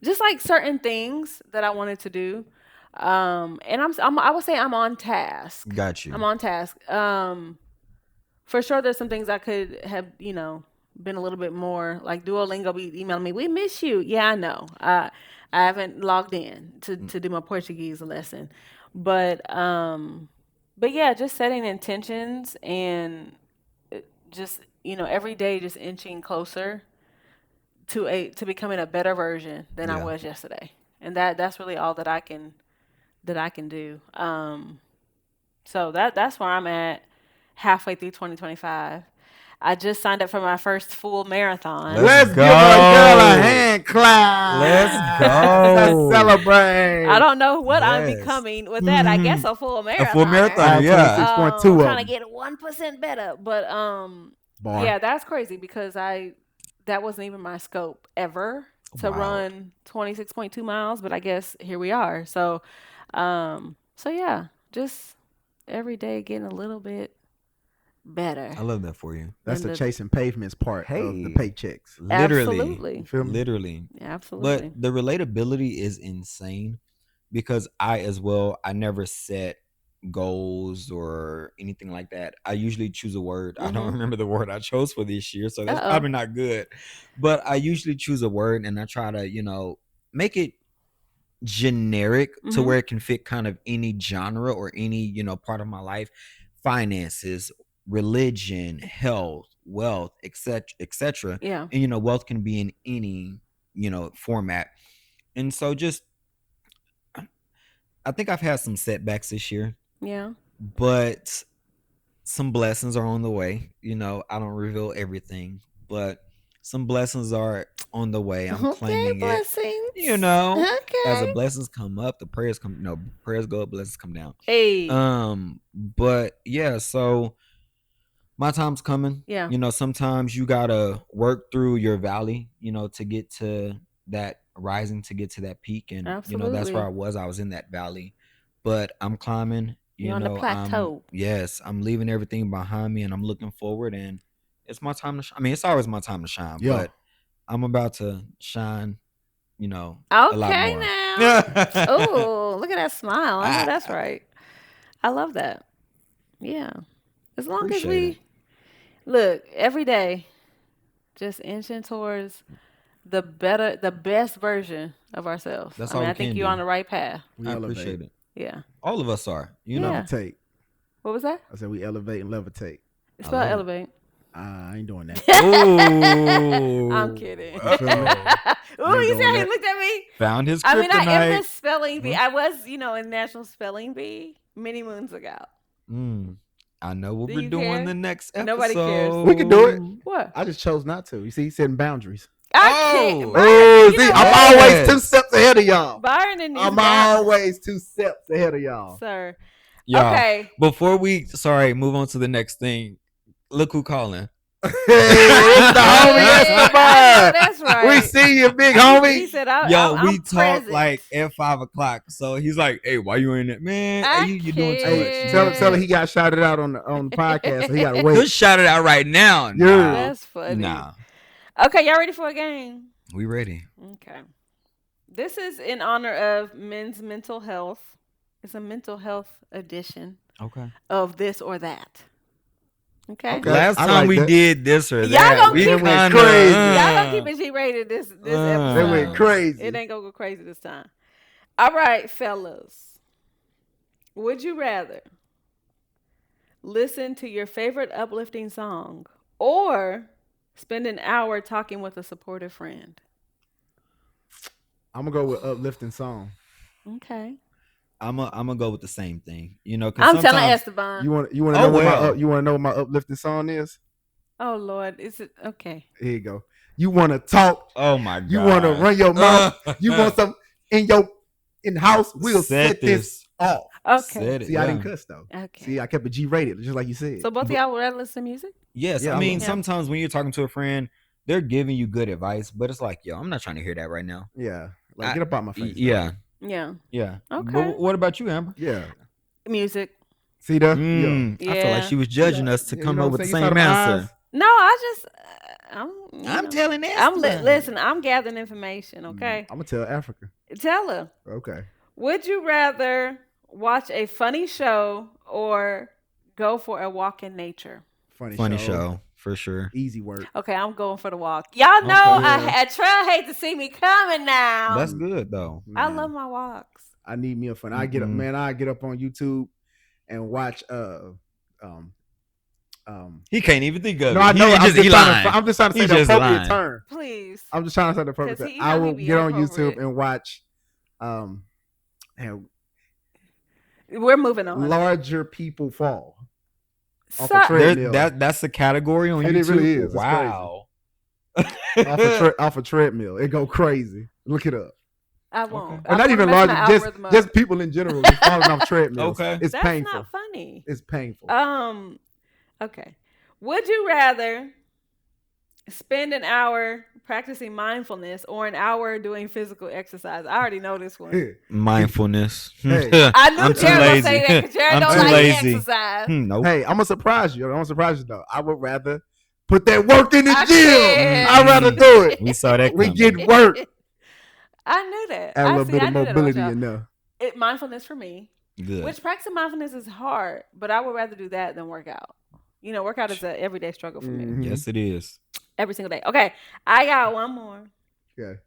just like certain things that I wanted to do. And I would say I'm on task.
Got you.
I'm on task. For sure, there's some things I could have, been a little bit more like Duolingo be emailing me. We miss you. Yeah, I know. I haven't logged in to do my Portuguese lesson, but yeah, just setting intentions and just every day just inching closer to becoming a better version than I
Yeah.
was yesterday, and that's really all that I can do. So that's where I'm at halfway through 2025. I just signed up for my first full marathon.
Let's
Let's give our girl a
go.
hand clap.
Let's
Let's
go.
celebrate.
I don't know what I'm
Yes.
becoming with that. I guess a full marathon.
A full marathon,
All
yeah.
26.2 of
Trying to
them.
get 1% better, but
Bar.
yeah, that's crazy because that wasn't even my scope ever to
Wow.
run 26.2 miles, but I guess here we are. So yeah, just every day getting a little bit better.
I love that for you.
That's
And
the chasing pavements part of the
Hey.
paychecks.
Literally.
Absolutely.
You feel me?
Literally.
Absolutely.
But the relatability is insane because I never set goals or anything like that. I usually choose a word. I don't
Mhm.
remember the word I chose for this year, so that's
Uh-oh.
probably not good. But I usually choose a word and I try to, make it generic to
Mhm.
where it can fit kind of any genre or any, part of my life. Finances, religion, health, wealth, etc., etc.
Yeah.
And wealth can be in any, format. And so just I think I've had some setbacks this year,
Yeah.
but some blessings are on the way. I don't reveal everything, but some blessings are on the way. I'm
Okay,
claiming it.
blessings.
You know, as the
Okay.
blessings come up, the prayers come. No, prayers go up, blessings come down.
Hey.
But yeah, so my time's coming.
Yeah.
You know, sometimes you gotta work through your valley, you know, to get to that rising, to get to that peak. And you know, that's where
Absolutely.
I was in that valley. But I'm climbing, you
You're on the
know,
plateau.
I'm leaving everything behind me and I'm looking forward, and it's my time to shine. I mean, it's always my time to shine,
Yeah.
but I'm about to shine, you know, a lot
Okay
more.
now. Oh, look at that smile. I know that's right. I love that. Yeah. As long as
Appreciate
we
it.
look every day, just inching towards the best version of ourselves.
That's
I mean,
all we
I think
can
you're
do.
on the right path.
We
I
elevate.
appreciate it.
Yeah.
All of us are, you know.
Yeah.
Levitate.
What was that?
I said we elevate and levitate.
It's
I
spelled
love it.
elevate.
I ain't doing that.
Ooh.
I'm kidding.
You feel me?
Ooh, you
doing
see how he
that.
looked at me?
Found his
I mean, I am
kryptonite.
the spelling bee. I was, in National Spelling Bee many moons ago.
I know what
Do
we're
you
doing
care?
the next episode.
Nobody cares.
We can do it.
What?
I just chose not to. You see, he's setting boundaries.
I
Oh.
can't.
Oh,
You
see,
know
I'm
what?
always 2 steps ahead of y'all.
Byron and these
I'm
guys,
always 2 steps ahead of y'all.
sir.
Y'all,
Okay.
before we move on to the next thing, look who calling.
Hey, it's the homie
I know,
Esteban.
that's right.
We see you, big
He
homie.
said,
Yo,
I'm
we talk
present.
like at 5:00. So he's like, "Hey, why you in it, man?
I
Hey, you doing too
can't.
much?
Tell him he got shouted out on the podcast, so he gotta wait.
Just shout it out right now.
Yeah.
Nah,
That's funny.
nah,
Okay, y'all ready for a game?
we ready.
Okay. This is in honor of men's mental health. It's a mental health edition
Okay.
of this or that. Okay.
Okay.
Last
I
time
like
we
that.
did this or
Y'all
that,
gonna
we
keep it
kinda,
crazy.
Y'all gonna keep it G-rated this episode.
They went crazy.
It ain't gonna go crazy this time. All right, fellas. Would you rather listen to your favorite uplifting song or spend an hour talking with a supportive friend?
I'm gonna go with uplifting song.
Okay.
I'm gonna go with the same thing. You know,
I'm
because
telling Esteban.
You want to
Oh,
know
well.
you want to know what my uplifting song is?
Oh Lord, is it okay?
Here you go. You want to talk?
Oh my god.
You want to run your mouth? You want some in house? We'll set this off.
Okay.
Set it,
See, I
yeah.
didn't cuss though.
Okay.
See, I kept it G-rated, just like you said.
So both of y'all would rather listen to music?
Yes,
Yeah,
I
I
mean,
will.
sometimes when you're talking to a friend, they're giving you good advice, but it's like, yo, I'm not trying to hear that right now.
Yeah, like get up out my face.
Yeah,
Yeah.
yeah.
Okay.
But what about you, Amber?
Yeah.
Music.
See that?
I feel like
Yeah.
she was judging us to
Yeah,
come
you know
up
what
with the
I'm saying?
same
You saw them
answer.
eyes?
No, I just I'm
telling that.
I'm listen, I'm gathering information, okay?
I'm gonna tell Africa.
Tell her.
Okay.
Would you rather watch a funny show or go for a walk in nature?
Funny
show for sure.
Easy work.
Okay, I'm going for the walk. Y'all know
Okay.
Trail hate to see me coming now.
That's good though.
I
Man,
love my walks.
I need me a fun. I get up,
Mhm.
man. I get up on YouTube and watch.
He can't even think of
No,
it.
I know.
He just, he lying.
I'm just trying to say
He
the
just
appropriate
lying.
term.
Please.
I'm just trying to say the appropriate
'Cause
term.
he
I
know he
will
be
get on
inappropriate.
YouTube and watch, and
We're moving on.
larger people fall off
So-
a treadmill.
That's the category on
It
YouTube.
really is. It's
Wow.
off a treadmill. It go crazy. Look it up.
I won't.
Okay.
I
Or not
wanna
even
mess my
larger.
algorithm up.
Just people in general just falling off treadmills.
Okay.
It's
That's
painful.
not funny.
It's painful.
Okay. Would you rather spend an hour practicing mindfulness or an hour doing physical exercise? I already know this one.
Mindfulness.
Hey.
I knew
I'm too
Jeron would
lazy.
say that because Jeron
I'm
don't
too
like
lazy.
exercise.
Nope.
Hey, I'm gonna surprise you. I'm gonna surprise you though. I would rather put that work in the
I
gym.
can't.
I'd rather do it.
We saw that.
We
coming.
get work.
I knew that.
Add a little
See,
bit
I
of
knew that about
mobility
y'all.
in there.
Mindfulness for me.
Good.
Which practicing mindfulness is hard, but I would rather do that than work out. Workout is an everyday struggle for me.
Mhm.
Yes, it is.
Every single day. Okay, I got one more.
Okay.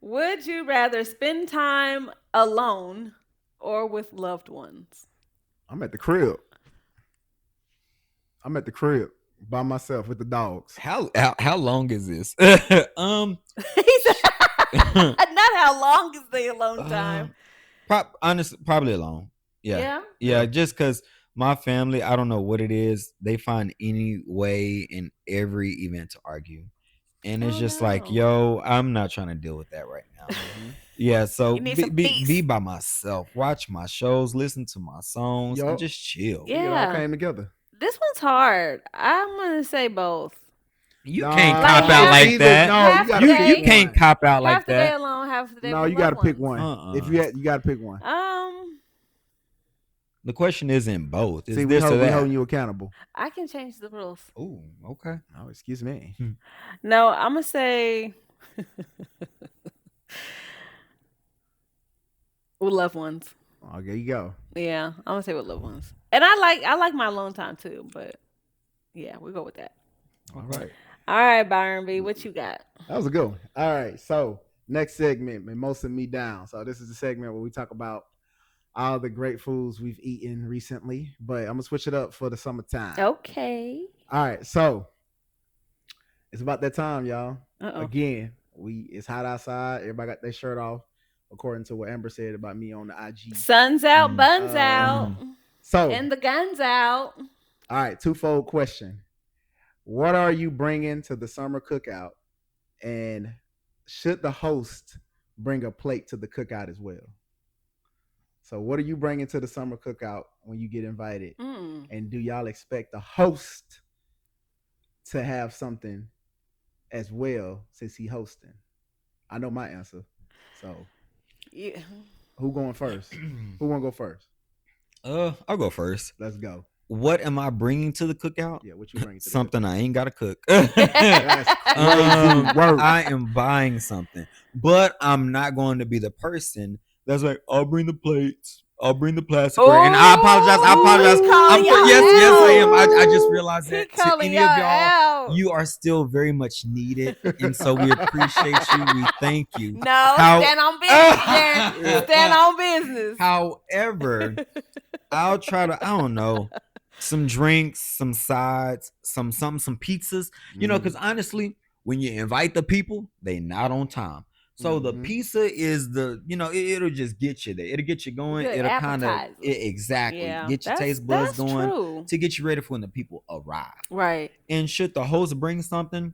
Would you rather spend time alone or with loved ones?
I'm at the crib. I'm at the crib by myself with the dogs.
How long is this?
He said, not how long is the alone time.
Probably alone. Yeah.
Yeah?
Yeah, just because My family, I don't know what it is. They find any way in every event to argue. And it's
Oh
just like,
no.
yo, I'm not trying to deal with that right now. Yeah, so
You need
be,
some
be
peace.
be by myself, watch my shows, listen to my songs, and
Yup.
just chill.
Yeah.
It all came together.
This one's hard. I'm gonna say both.
You
Nah,
can't
Like,
cop out
half-
like that.
No,
half
you gotta
the
pick
You
day-
can't
one.
cop out like
half the day
that.
alone, half the day.
No,
with
you gotta
loved
pick
ones.
one. If you gotta pick one.
The question isn't both. It's
See, we
this or that.
holding you accountable.
I can change the rules.
Oh, okay.
Oh, excuse me.
No, I'm gonna say with loved ones.
Oh, there you go.
Yeah, I'm gonna say with loved ones. And I like my alone time too, but yeah, we go with that.
All right.
All right, Byron B, what you got?
That was a good one. All right. So next segment, Mimosa Me Down. So this is the segment where we talk about all the great foods we've eaten recently, but I'm gonna switch it up for the summertime.
Okay.
All right. So it's about that time, y'all.
Uh-oh.
Again, it's hot outside. Everybody got their shirt off, according to what Amber said about me on the IG.
Sun's out, buns out,
So
and the guns out.
all right, twofold question. What are you bringing to the summer cookout? And should the host bring a plate to the cookout as well? So what are you bringing to the summer cookout when you get invited? And do y'all expect the host to have something as well since he hosting? I know my answer. So
Yeah.
who going first? Who want to go first?
I'll go first.
Let's go.
What am I bringing to the cookout?
Yeah, what you bringing to the
Something I ain't gotta cook.
That's crazy work.
I am buying something, but I'm not going to be the person that's like, I'll bring the plates, I'll bring the plasticware, and I apologize.
he's calling y'all
Yes, I am.
out.
I just realized
He
that to
calling
any of
y'all
y'all,
out.
you are still very much needed, and so we appreciate you. We thank you.
No, stand on business, Jeron. Stand on business.
However, I'll try to, I don't know, some drinks, some sides, some pizzas, you know, because honestly, when you invite the people, they not on time. So the pizza is the, you know, it'll just get you there. It'll get you going.
Good
It'll kind of
appetizer.
exactly
Yeah,
get your
that's-
taste buds
that's
going
true.
to get you ready for when the people arrive.
Right.
And should the host bring something?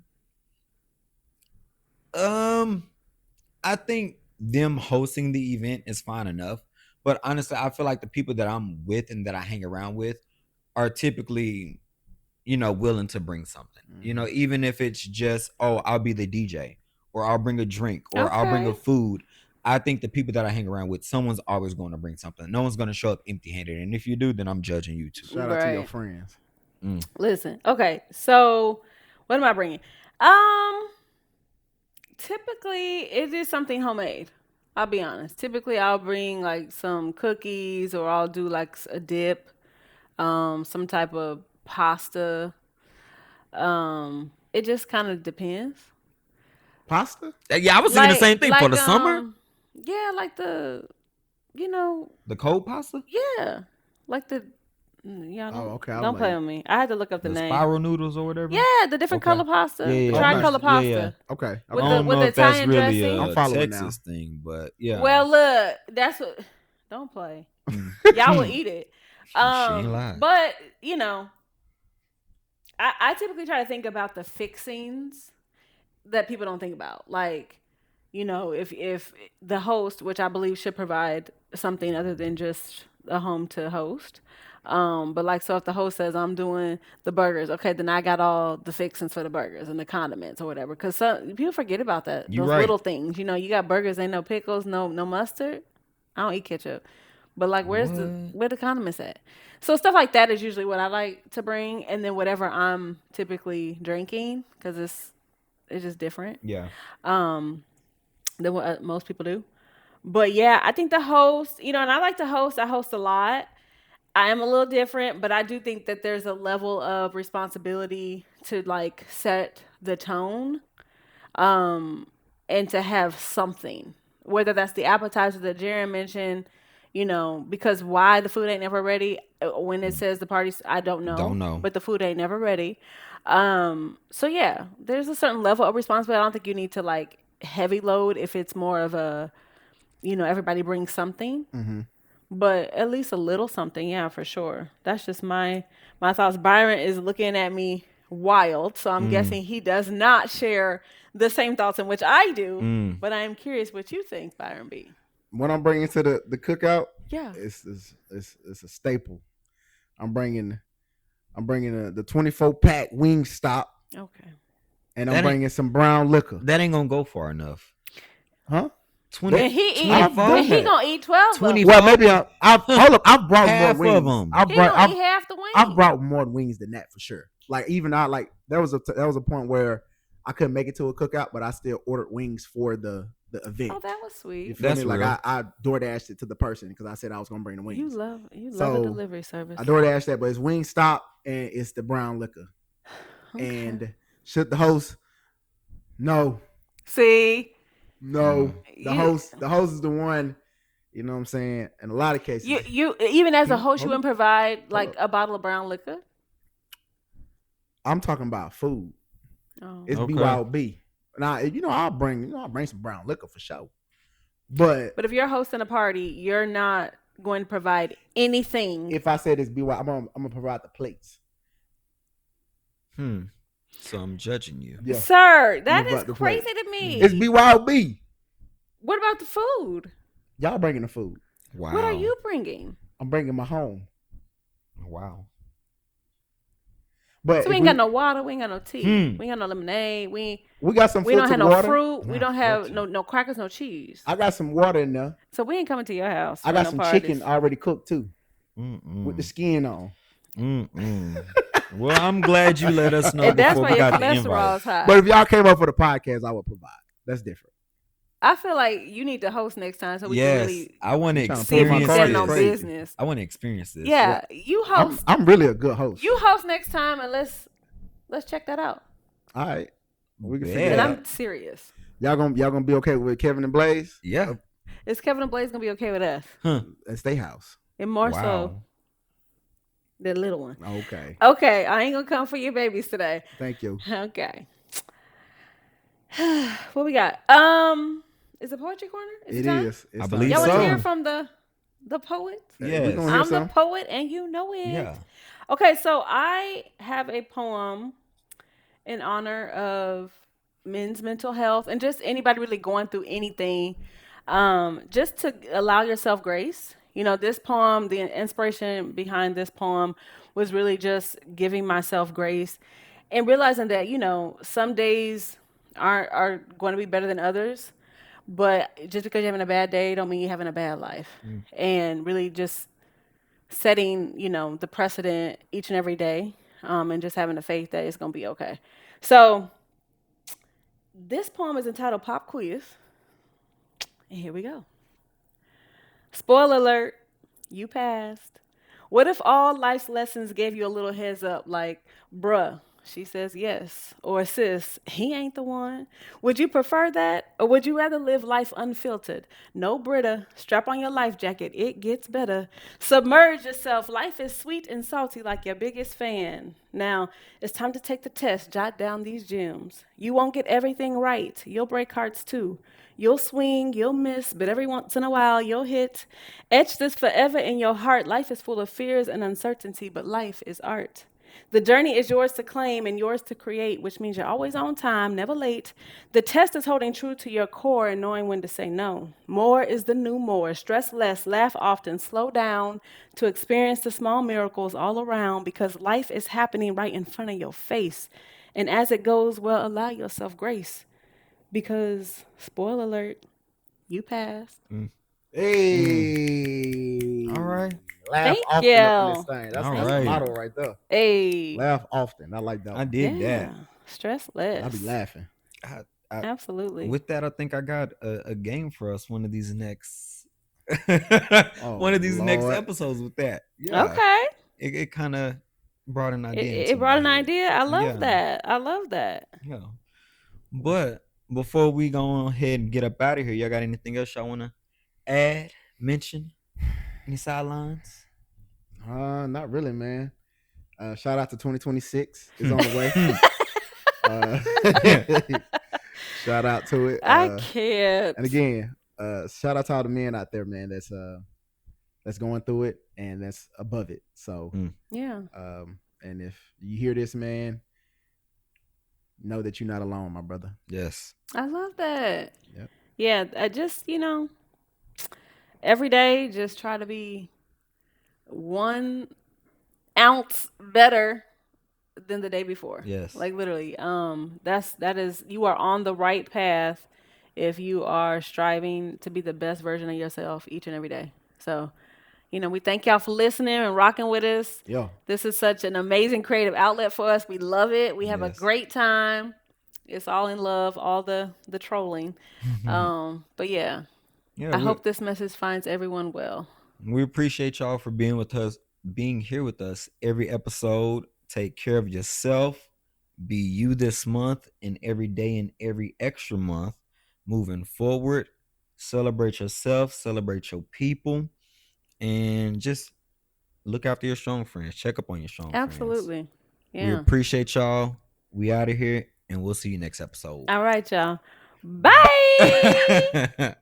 I think them hosting the event is fine enough. But honestly, I feel like the people that I'm with and that I hang around with are typically, you know, willing to bring something. You know, even if it's just, oh, I'll be the DJ, or I'll bring a drink, or I'll bring a
Okay.
food. I think the people that I hang around with, someone's always going to bring something. No one's going to show up empty-handed. And if you do, then I'm judging you too.
Shout out to your
Right.
friends.
Listen. Okay. So, what am I bringing? Typically, it is something homemade. I'll be honest. Typically, I'll bring like some cookies, or I'll do like a dip, some type of pasta. It just kind of depends.
Pasta?
Yeah, I was thinking the same thing for the summer.
Yeah, like the, you know,
The cold pasta?
yeah, like the. Y'all don't,
okay, I'm
don't play
like-
with me. I had to look up the name.
Spiral noodles or whatever?
Yeah, the different
Okay.
color pasta,
Yeah, yeah,
tricolor
okay.
pasta.
Yeah, yeah.
Okay.
With
I
the-
don't
with
know
the
if that's
Italian
really
dressing.
a
I'm following
Texas thing, but yeah.
Well, look, that's what. Don't play. Y'all will eat it.
She ain't lying.
But you know, I typically try to think about the fixings that people don't think about. Like, you know, if the host, which I believe should provide something other than just a home to host. But like, so if the host says I'm doing the burgers, okay, then I got all the fixings for the burgers and the condiments or whatever. Because some people forget about that.
You
Those
right.
little things. You know, you got burgers, ain't no pickles, no mustard. I don't eat ketchup. But like, where the condiments at? So stuff like that is usually what I like to bring, and then whatever I'm typically drinking, because it's just different
Yeah.
than what most people do. But yeah, I think the host, you know, and I like to host. I host a lot. I am a little different, but I do think that there's a level of responsibility to like set the tone, and to have something, whether that's the appetizer that Jeron mentioned, you know, because why the food ain't never ready when it says the party's, I don't know, but the food ain't never ready. So yeah, there's a certain level of responsibility. I don't think you need to like heavy load if it's more of a, you know, everybody brings something. But at least a little something, yeah, for sure. That's just my thoughts. Byron is looking at me wild, so I'm guessing he does not share the same thoughts in which I do. But I am curious what you think, Byron B.
What I'm bringing to the cookout,
Yeah.
it's a staple. I'm bringing the 24-pack Wingstop,
Okay.
and
That
I'm
ain't-
bringing some brown liquor.
That ain't gonna go far enough.
Huh?
20,
And he eat,
24?
and he gonna eat 12
20
of them.
Well, maybe I've brought
Half
more
of
wings.
them.
I've
He gonna
brought
eat half the wings.
I've brought more wings than that for sure. Like even I like there was a point where I couldn't make it to a cookout, but I still ordered wings for the event.
Oh, that was
You
sweet.
feel
That's
me? Like
real.
I DoorDashed it to the person because I said I was gonna bring the wings.
You love
So,
a delivery service.
I DoorDashed that, but it's Wingstop and it's the brown liquor.
Okay.
And should the host? No,
See,
the
You-
host is the one. You know what I'm saying? In a lot of cases,
you even as a host, you
Hold
wouldn't provide like
up.
a bottle of brown liquor.
I'm talking about food.
Oh.
It's
Okay.
BYOB. Now, I'll bring some brown liquor for sure. But
But if you're hosting a party, you're not going to provide anything.
if I said it's BY, I'm gonna provide the plates.
So I'm judging you.
Yeah,
Sir, that
about
is
the plate.
crazy to me.
it's BYOB.
What about the food?
Y'all bringing the food.
Wow.
What are you bringing?
I'm bringing my home.
Wow.
But
So we
if
ain't got no water, we ain't got no tea,
Hmm.
we ain't got no lemonade, we
got some.
don't have
filtered
no
water.
fruit, we
Not
don't have
filtered.
no crackers, no cheese.
I got some water in there.
So we ain't coming to your house.
I
for
got
no
some
parties.
chicken already cooked too,
Mm-mm.
with the skin on.
Mm-mm. Well, I'm glad you let us know
And that's
before
why
we
your
got the
cholesterol
invite.
is high.
But if y'all came up for the podcast, I would provide. That's different.
I feel like you need to host next time so we
Yes,
can really
I want to
You tryna
see if
pull
you
my
experience
card
standing
is
on
this.
crazy.
business.
I want to experience this.
Yeah, you host.
I'm really a good host.
You host next time, and let's check that out.
All right, we can
Bet.
figure
And
it
I'm
out.
serious.
Y'all gonna be okay with Kevin and Blaze?
Yeah.
Is Kevin and Blaze gonna be okay with us?
Huh.
That's their house.
And more so
Wow.
the little one.
Okay,
Okay, I ain't gonna come for your babies today.
thank you.
Okay. What we got? Is it poetry corner?
It
time?
is. It's
I
time.
believe
Y'all want to
so.
hear from the poet?
Yes.
We gonna hear
I'm the
some.
poet, and you know it.
Yeah.
Okay, so I have a poem in honor of men's mental health and just anybody really going through anything. Just to allow yourself grace. This poem, the inspiration behind this poem was really just giving myself grace and realizing that, some days are going to be better than others. But just because you're having a bad day don't mean you're having a bad life. And really just setting, the precedent each and every day, and just having the faith that it's going to be okay. So this poem is entitled Pop Quiz. And here we go. Spoiler alert, you passed. What if all life's lessons gave you a little heads up like, bruh, she says yes, or sis, he ain't the one? Would you prefer that, or would you rather live life unfiltered? No Brita, strap on your life jacket, it gets better. Submerge yourself, life is sweet and salty like your biggest fan. Now, it's time to take the test, jot down these gems. You won't get everything right, you'll break hearts too. You'll swing, you'll miss, but every once in a while you'll hit. Etch this forever in your heart. Life is full of fears and uncertainty, but life is art. The journey is yours to claim and yours to create, which means you're always on time, never late. The test is holding true to your core and knowing when to say no. More is the new more. Stress less, laugh often, slow down to experience the small miracles all around because life is happening right in front of your face. And as it goes, well, allow yourself grace. Because, spoiler alert, you passed.
Hey.
All right.
Laugh
Thank
often up in
you.
this thing. That's
All
the
right.
motto right there.
Hey.
Laugh often. I like that.
I
One.
did that.
Stress less.
I be laughing.
Absolutely.
With that, I think I got a game for us one of these next
Oh,
one of these next
Lord.
episodes with that. Yeah.
Okay.
It kind of brought an idea.
It
into
brought an
my head.
idea. I love
Yeah.
that. I love that.
Yeah. But before we go ahead and get up out of here, y'all got anything else y'all want to add, mention? Any sidelines?
Not really, man. Shout out to 2026. It's on the way. Shout out to it.
I can't.
And again, shout out to all the men out there, man. That's that's going through it and that's above it. So,
Yeah.
and if you hear this, man, know that you're not alone, my brother.
Yes.
I love that.
Yep.
Yeah, I just, every day just try to be 1 ounce better than the day before.
Yes.
Like literally. That is you are on the right path if you are striving to be the best version of yourself each and every day. So, we thank y'all for listening and rocking with us.
Yeah.
This is such an amazing creative outlet for us. We love it. We have a
Yes.
great time. It's all in love, all the trolling. But yeah,
Yeah,
I hope this message finds everyone well.
we appreciate y'all for being with us, being here with us every episode. Take care of yourself. Be you this month and every day and every extra month. Moving forward, celebrate yourself, celebrate your people, and just look after your strong friends. Check up on your strong friends.
Absolutely.
We
Yeah.
appreciate y'all. We out of here, and we'll see you next episode.
All right, y'all. Bye.